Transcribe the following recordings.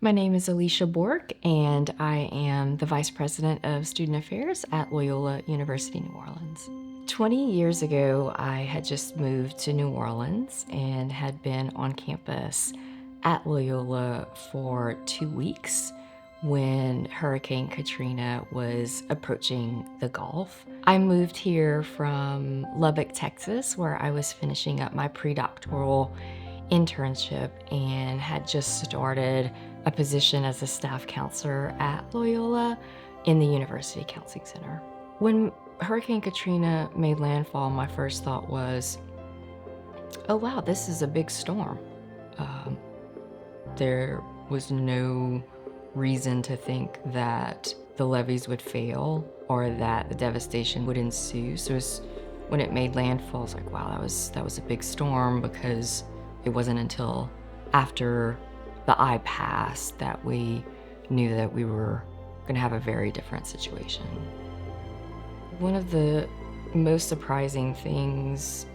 My name is Alicia Bourque, and I am the Vice President of Student Affairs at Loyola University, New Orleans. 20 years ago, I had just moved to New Orleans and had been on campus at Loyola for 2 weeks when Hurricane Katrina was approaching the Gulf. I moved here from Lubbock, Texas, where I was finishing up my pre-doctoral internship and had just started a position as a staff counselor at Loyola in the University Counseling Center. When Hurricane Katrina made landfall, my first thought was, oh wow, this is a big storm. There was no reason to think that the levees would fail or that the devastation would ensue. So when it made landfall, I was like, wow, that was a big storm, because it wasn't until after the eye passed that we knew that we were going to have a very different situation. One of the most surprising things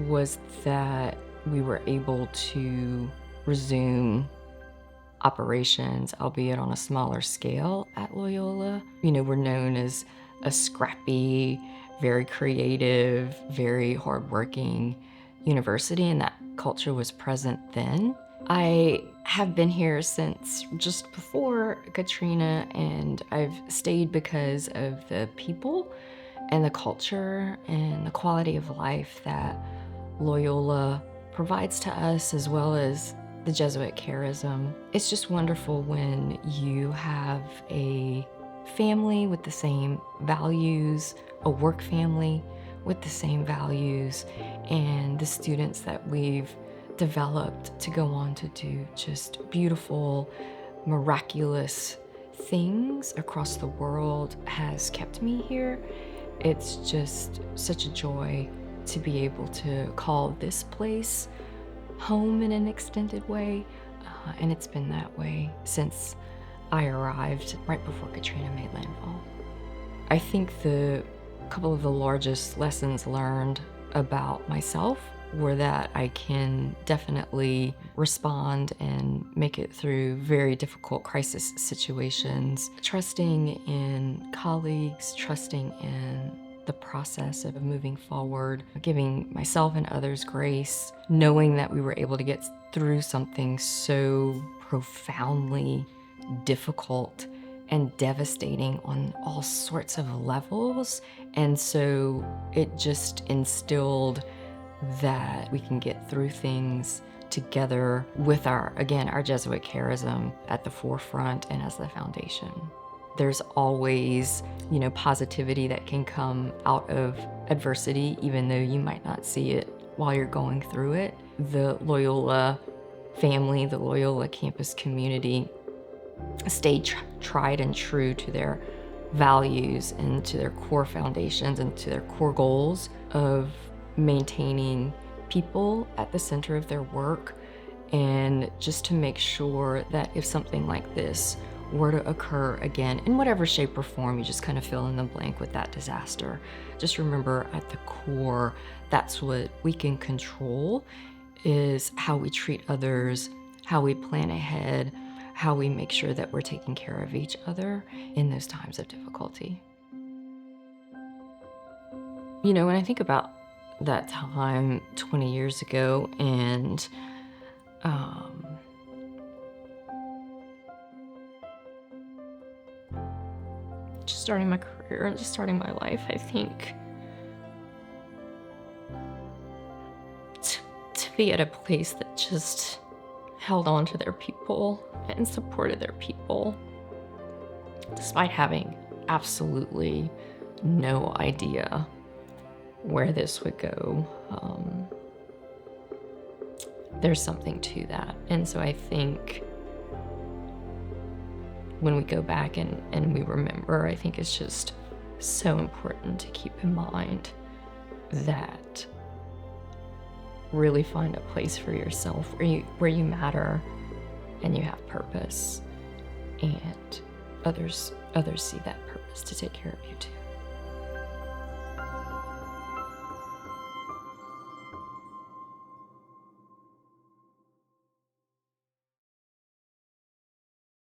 was that we were able to resume operations, albeit on a smaller scale at Loyola. You know, we're known as a scrappy, very creative, very hardworking university, and that culture was present then. I have been here since just before Katrina, and I've stayed because of the people and the culture and the quality of life that Loyola provides to us, as well as the Jesuit charism. It's just wonderful when you have a family with the same values, a work family with the same values, and the students that we've developed to go on to do just beautiful, miraculous things across the world has kept me here. It's just such a joy to be able to call this place home in an extended way, and it's been that way since I arrived right before Katrina made landfall. I think a couple of the largest lessons learned about myself were that I can definitely respond and make it through very difficult crisis situations, trusting in colleagues, trusting in the process of moving forward, giving myself and others grace, knowing that we were able to get through something so profoundly difficult and devastating on all sorts of levels. And so it just instilled that we can get through things together with our Jesuit charism at the forefront and as the foundation. There's always, positivity that can come out of adversity, even though you might not see it while you're going through it. The Loyola family, the Loyola campus community stayed tried and true to their values and to their core foundations and to their core goals of maintaining people at the center of their work, and just to make sure that if something like this were to occur again in whatever shape or form, you just kind of fill in the blank with that disaster. Just remember, at the core, that's what we can control, is how we treat others, how we plan ahead, how we make sure that we're taking care of each other in those times of difficulty. When I think about that time 20 years ago and just starting my career and just starting my life, I think to be at a place that just held on to their people and supported their people, despite having absolutely no idea where this would go. There's something to that. And so I think when we go back and we remember, I think it's just so important to keep in mind that really find a place for yourself where you matter and you have purpose, and others see that purpose to take care of you too.